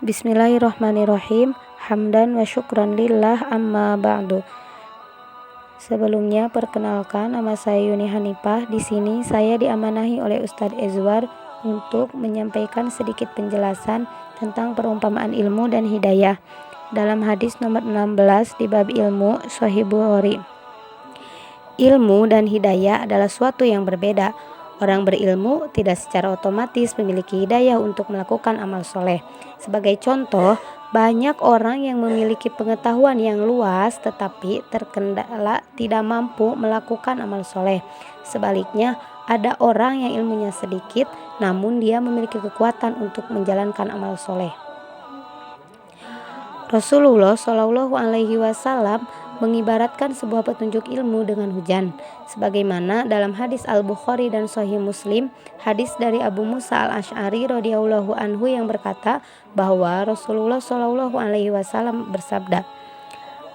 Bismillahirrahmanirrahim. Hamdan wa syukran lillah amma ba'du. Sebelumnya perkenalkan, nama saya Yuni Hanifah. Di sini saya diamanahi oleh Ustadz Ezwar untuk menyampaikan sedikit penjelasan tentang perumpamaan ilmu dan hidayah dalam hadis nomor 16 di bab ilmu Sahih Bukhari. Ilmu dan hidayah adalah suatu yang berbeda. Orang berilmu tidak secara otomatis memiliki hidayah untuk melakukan amal soleh. Sebagai contoh, banyak orang yang memiliki pengetahuan yang luas tetapi terkendala tidak mampu melakukan amal soleh. Sebaliknya, ada orang yang ilmunya sedikit namun dia memiliki kekuatan untuk menjalankan amal soleh. Rasulullah Shallallahu Alaihi Wasallam mengibaratkan sebuah petunjuk ilmu dengan hujan, sebagaimana dalam hadis Al-Bukhari dan Sahih Muslim, hadis dari Abu Musa Al-Asy'ari radhiyallahu anhu yang berkata bahwa Rasulullah Shallallahu Alaihi Wasallam bersabda,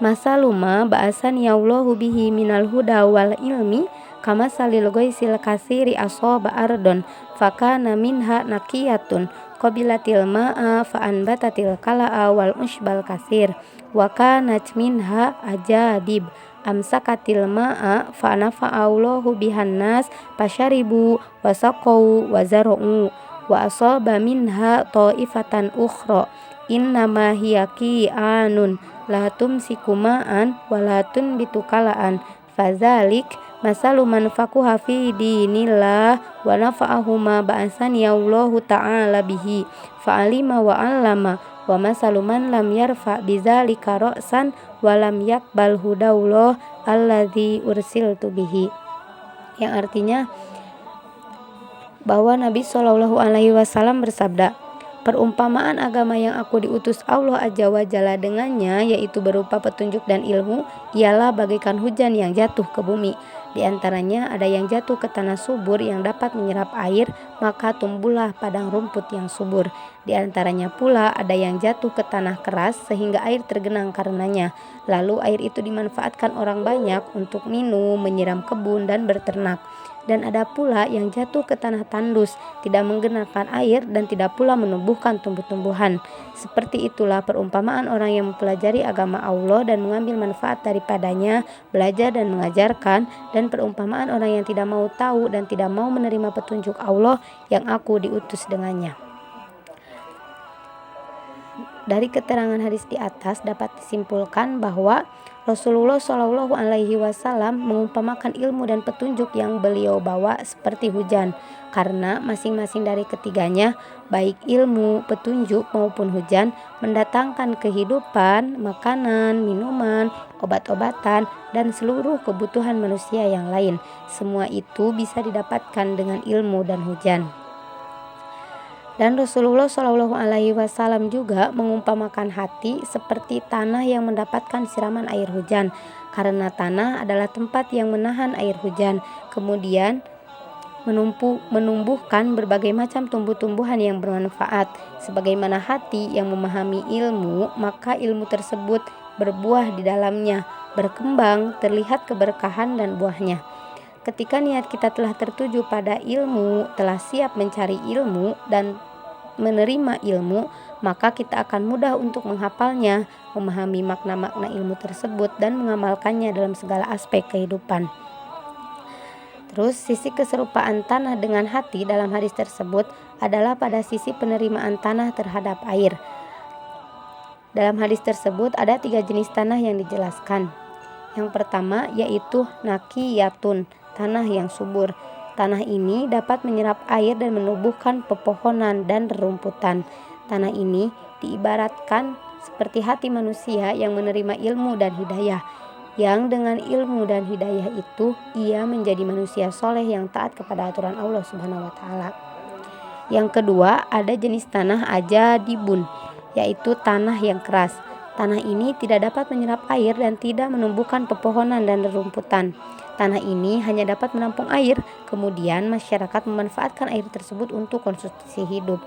"Masaluma ba'asani Allahu bihi minal huda wal ilmi kama salil ghaisil kasiri asaba ardon fakana minha naqiyatun qabilatil ma'a fa anbatatil kala'a wal ushbal kasir wa kanat minha ajadib amsakatil ma'a fa nafa'allahu bihan nas fasharibu wa saqau wa zara'u wa asaba minha ta'ifatan ukhra innama hiya qi'anun la tumsiku ma'an wa la tunbitu kala'an fazalik masalu man faquha fi dinillah wa nafa'ahu ma ba'asani Allahu ta'ala bihi fa'alima wa 'allama wa masalu man lam yarfa bizalika ra'san wa lam yaqbal hudallah alladzi ursiltu bihi." Yang artinya bahwa Nabi Shallallahu Alaihi Wasallam bersabda, perumpamaan agama yang aku diutus Allah Azza wa Jalla dengannya, yaitu berupa petunjuk dan ilmu, ialah bagaikan hujan yang jatuh ke bumi. Di antaranya ada yang jatuh ke tanah subur yang dapat menyerap air, maka tumbuhlah padang rumput yang subur. Di antaranya pula ada yang jatuh ke tanah keras sehingga air tergenang karenanya. Lalu air itu dimanfaatkan orang banyak untuk minum, menyiram kebun dan berternak. Dan ada pula yang jatuh ke tanah tandus, tidak menggenangkan air dan tidak pula menumbuhkan tumbuh-tumbuhan. Seperti itulah perumpamaan orang yang mempelajari agama Allah dan mengambil manfaat daripadanya, belajar dan mengajarkan, dan perumpamaan orang yang tidak mau tahu dan tidak mau menerima petunjuk Allah yang aku diutus dengannya. Dari keterangan hadis di atas dapat disimpulkan bahwa Rasulullah Shallallahu Alaihi Wasallam mengumpamakan ilmu dan petunjuk yang beliau bawa seperti hujan, karena masing-masing dari ketiganya, baik ilmu, petunjuk maupun hujan, mendatangkan kehidupan, makanan, minuman, obat-obatan, dan seluruh kebutuhan manusia yang lain. Semua itu bisa didapatkan dengan ilmu dan hujan. Dan Rasulullah Shallallahu Alaihi Wasallam juga mengumpamakan hati seperti tanah yang mendapatkan siraman air hujan, karena tanah adalah tempat yang menahan air hujan, kemudian menumbuhkan berbagai macam tumbuh-tumbuhan yang bermanfaat. Sebagaimana hati yang memahami ilmu, maka ilmu tersebut berbuah di dalamnya, berkembang, terlihat keberkahan dan buahnya. Ketika niat kita telah tertuju pada ilmu, telah siap mencari ilmu dan menerima ilmu, maka kita akan mudah untuk menghafalnya, memahami makna-makna ilmu tersebut dan mengamalkannya dalam segala aspek kehidupan. Terus sisi keserupaan tanah dengan hati dalam hadis tersebut adalah pada sisi penerimaan tanah terhadap air. Dalam hadis tersebut ada 3 jenis tanah yang dijelaskan. Yang pertama yaitu naqiyatun, tanah yang subur. Tanah ini dapat menyerap air dan menumbuhkan pepohonan dan rerumputan. Tanah ini diibaratkan seperti hati manusia yang menerima ilmu dan hidayah, yang dengan ilmu dan hidayah itu ia menjadi manusia soleh yang taat kepada aturan Allah Subhanahu wa Ta'ala. Yang kedua ada jenis tanah ajadibun, yaitu tanah yang keras. Tanah ini tidak dapat menyerap air dan tidak menumbuhkan pepohonan dan rerumputan. Tanah ini hanya dapat menampung air, kemudian masyarakat memanfaatkan air tersebut untuk konsumsi hidup.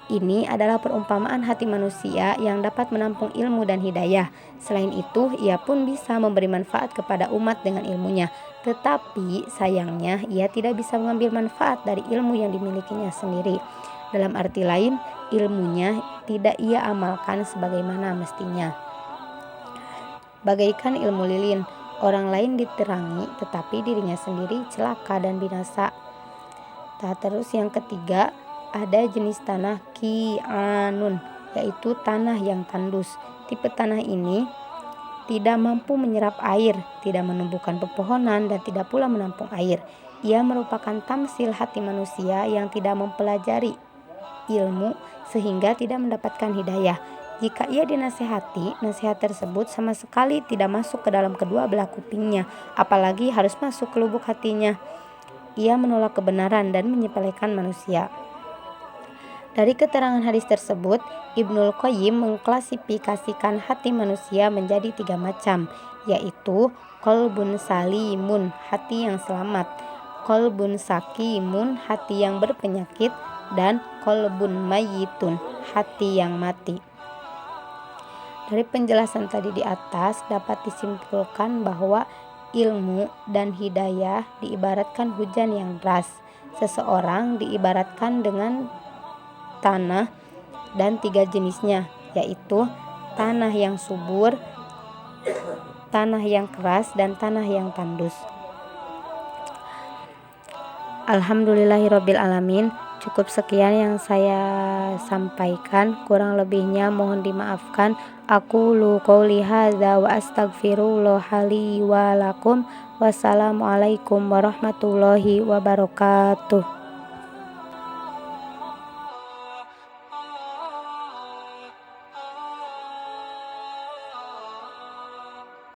Ini adalah perumpamaan hati manusia yang dapat menampung ilmu dan hidayah. Selain itu, ia pun bisa memberi manfaat kepada umat dengan ilmunya. Tetapi sayangnya ia tidak bisa mengambil manfaat dari ilmu yang dimilikinya sendiri. Dalam arti lain, ilmunya tidak ia amalkan sebagaimana mestinya. Bagaikan ilmu lilin, orang lain diterangi tetapi dirinya sendiri celaka dan binasa. Terus yang ketiga, ada jenis tanah ki'anun, yaitu tanah yang tandus. Tipe tanah ini tidak mampu menyerap air, tidak menumbuhkan pepohonan, dan tidak pula menampung air. Ia merupakan tamsil hati manusia yang tidak mempelajari ilmu sehingga tidak mendapatkan hidayah. Jika ia dinasihati, nasihat tersebut sama sekali tidak masuk ke dalam kedua belah kupingnya, apalagi harus masuk ke lubuk hatinya. Ia menolak kebenaran dan menyepelekan manusia. Dari keterangan hadis tersebut, Ibnul Qayyim mengklasifikasikan hati manusia menjadi 3 macam, yaitu qalbun salimun, hati yang selamat, qalbun sakimun, hati yang berpenyakit, dan qalbun mayyitun, hati yang mati. Dari penjelasan tadi di atas dapat disimpulkan bahwa ilmu dan hidayah diibaratkan hujan yang deras. Seseorang diibaratkan dengan tanah dan 3 jenisnya, yaitu tanah yang subur, tanah yang keras, dan tanah yang tandus. Alhamdulillahirabbil alamin. Cukup sekian yang saya sampaikan, kurang lebihnya mohon dimaafkan. Aqulu qouli hadza wa astaghfirullah li wa lakum. Wassalamualaikum warahmatullahi wabarakatuh.